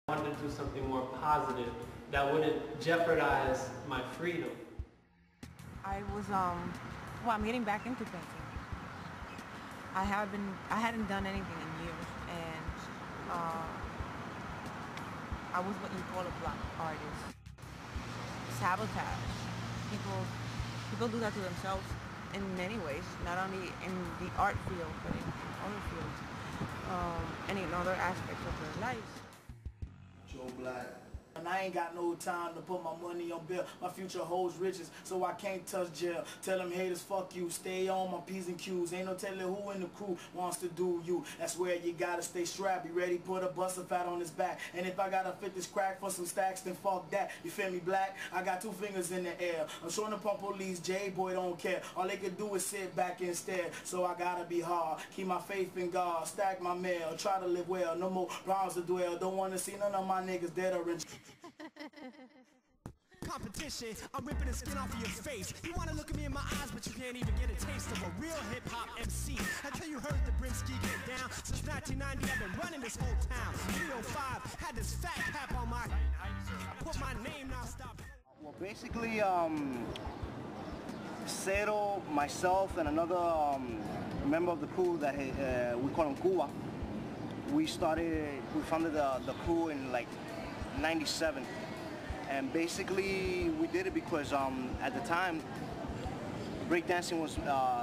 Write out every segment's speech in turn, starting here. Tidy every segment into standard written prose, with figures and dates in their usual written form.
I wanted to do something more positive that wouldn't jeopardize my freedom. I'm getting back into painting. I hadn't done anything in years, and I was what you call a black artist. Sabotage. People do that to themselves in many ways, not only in the art field, but in other fields, and in other aspects of their lives. Joe Black. And I ain't got no time to put my money on bill. My future holds riches, so I can't touch jail. Tell them haters, fuck you. Stay on my P's and Q's. Ain't no telling who in the crew wants to do you. That's where you gotta stay strapped. Be ready, put a bust of fat on his back. And if I gotta fit this crack for some stacks, then fuck that. You feel me, Black? I got 2 fingers in the air. I'm showing the pump police, J-boy don't care. All they can do is sit back instead. So I gotta be hard. Keep my faith in God. Stack my mail. Try to live well. No more rounds to dwell. Don't wanna see none of my niggas dead or in competition, I'm ripping the skin off of your face. You wanna look at me in my eyes, but you can't even get a taste of a real hip-hop MC. Until you heard the Brimski get down. Since 1990, I've been running this whole town. 305 had this fat cap on my. I put my name now. Stop. Well, basically, Cero, myself, and another member of the crew that we call him Cuba. We founded the crew in like '97. And basically, we did it because at the time, breakdancing was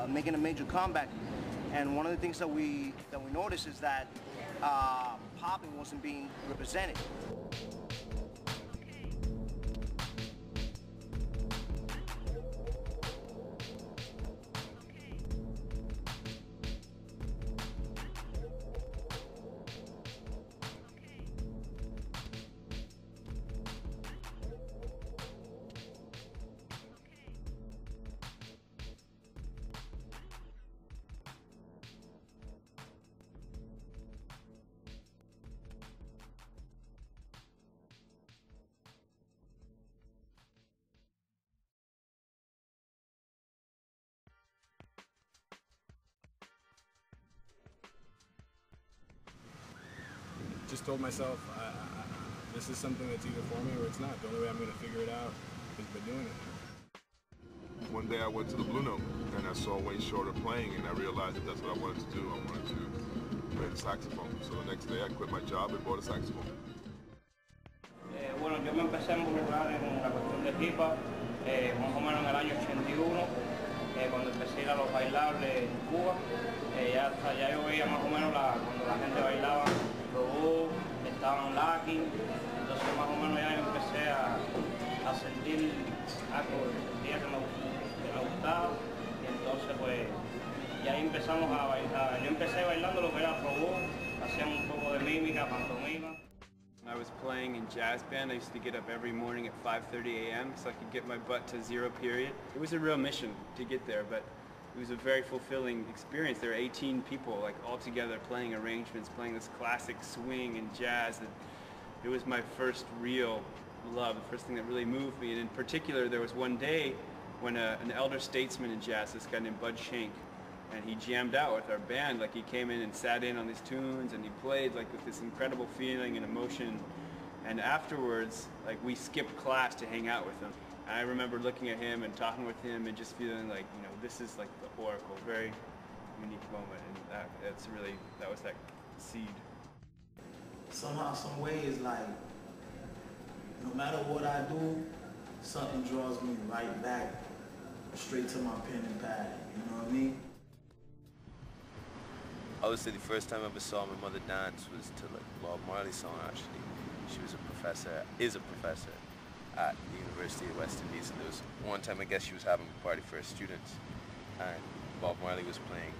making a major comeback. And one of the things that we noticed is that popping wasn't being represented. Just told myself, this is something that's either for me or it's not. The only way I'm going to figure it out is by doing it. One day I went to the Blue Note and I saw Wayne Shorter playing, and I realized that that's what I wanted to do. I wanted to play the saxophone. So the next day I quit my job and bought a saxophone. Bueno, yo me empecé a involucrar en la cuestión de hip hop más o menos en el año 81, cuando empecé a ir a los bailables en Cuba. Ya yo veía más o menos cuando la gente bailaba Robot, estaban Lucky, entonces más o menos ya yo empecé a sentir algo, sentía que me gustaba, y entonces pues ya ahí empezamos a bailar. Yo empecé bailando lo que era Robot, hacíamos un poco de mímica, pantomima. I was playing in jazz band. I used to get up every morning at 5:30 a.m. so I could get my butt to 0 period. It was a real mission to get there, but it was a very fulfilling experience. There were 18 people like all together playing arrangements, playing this classic swing and jazz. It was my first real love, the first thing that really moved me. And in particular, there was one day when an elder statesman in jazz, this guy named Bud Shank, and he jammed out with our band. Like he came in and sat in on these tunes and he played like with this incredible feeling and emotion. And afterwards, like we skipped class to hang out with him. And I remember looking at him and talking with him and just feeling like, you know, this is like the oracle, very unique moment. And that was that seed. Somehow, some way, it's like, no matter what I do, something draws me right back, straight to my pen and pad, you know what I mean? I would say the first time I ever saw my mother dance was to like Bob Marley song actually. She was is a professor at the University of West Indies, and there was one time I guess she was having a party for her students and Bob Marley was playing.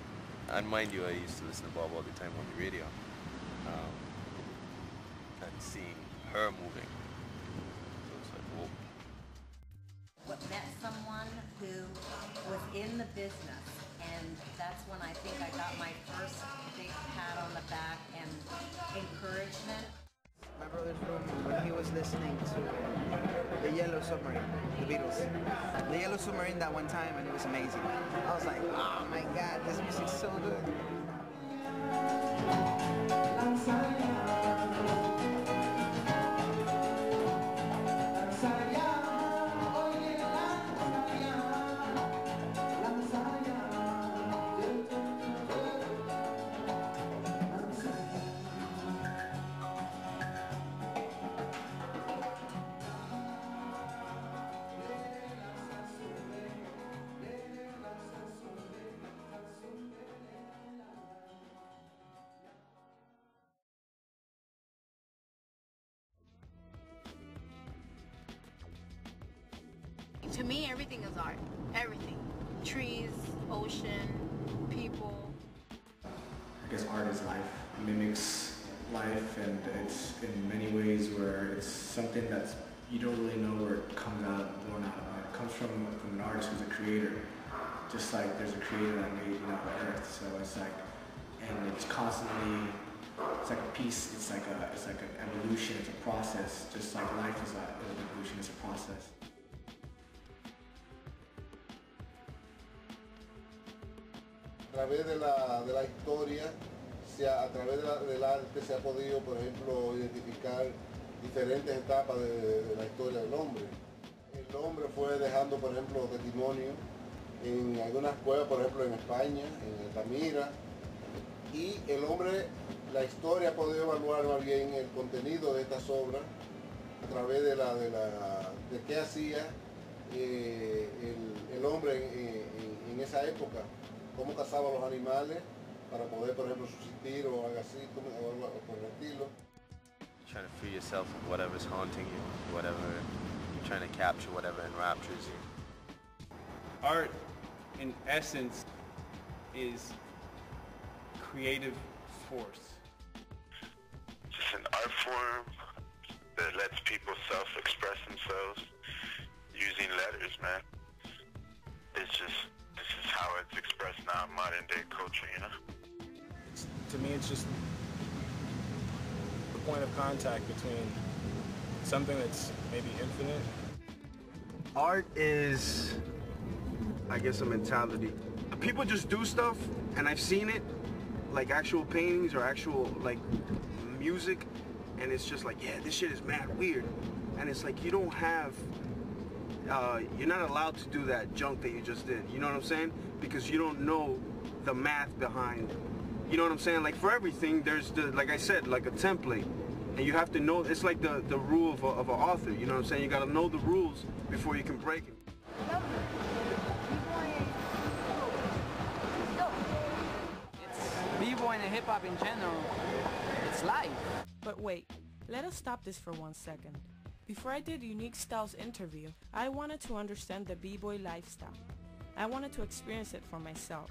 And mind you, I used to listen to Bob all the time on the radio. And seeing her moving, so it was like, whoa. Met someone who was in the business, and that's when I think I got my first big pat on the back and encouragement. My brother's room when he was listening to the Yellow Submarine, the Beatles. The Yellow Submarine that one time, and it was amazing. I was like, oh my God, this music's so good. me, everything is art. Everything. Trees, ocean, people. I guess art is life. It mimics life, and it's in many ways where it's something that's you don't really know where it comes out, born out of. It comes from an artist who's a creator, just like there's a creator that made the earth. So it's like, and it's constantly, it's like a piece. It's like an evolution. It's a process, just like life is an evolution. It's a process. A través de la historia, a través del arte se ha podido, por ejemplo, identificar diferentes etapas de la historia del hombre. El hombre fue dejando, por ejemplo, testimonio en algunas cuevas, por ejemplo, en España, en Altamira, y el hombre, la historia ha podido evaluar más bien el contenido de estas obras a través de qué hacía el hombre en esa época. Cómo cazaba los animales para poder, por ejemplo, subsistir o algo así, o por el estilo. Trying to free yourself of whatever's haunting you, whatever, trying to capture whatever enraptures you. Art, in essence, is creative force. Just an art form that lets people self-express themselves using letters, man. It's just, this is how it's expressed now in modern day culture, you know? To me, it's just the point of contact between something that's maybe infinite. Art is, I guess, a mentality. People just do stuff, and I've seen it, like actual paintings or actual, like, music, and it's just like, yeah, this shit is mad weird. And it's like, you don't have, you're not allowed to do that junk that you just did. You know what I'm saying? Because you don't know the math behind, you know what I'm saying? Like, for everything, there's the, like I said, like a template. And you have to know, it's like the rule of an author, you know what I'm saying? You gotta know the rules before you can break it. B-boy and hip-hop in general, it's life. But wait, let us stop this for 1 second. Before I did Unique Styles interview, I wanted to understand the B-boy lifestyle. I wanted to experience it for myself.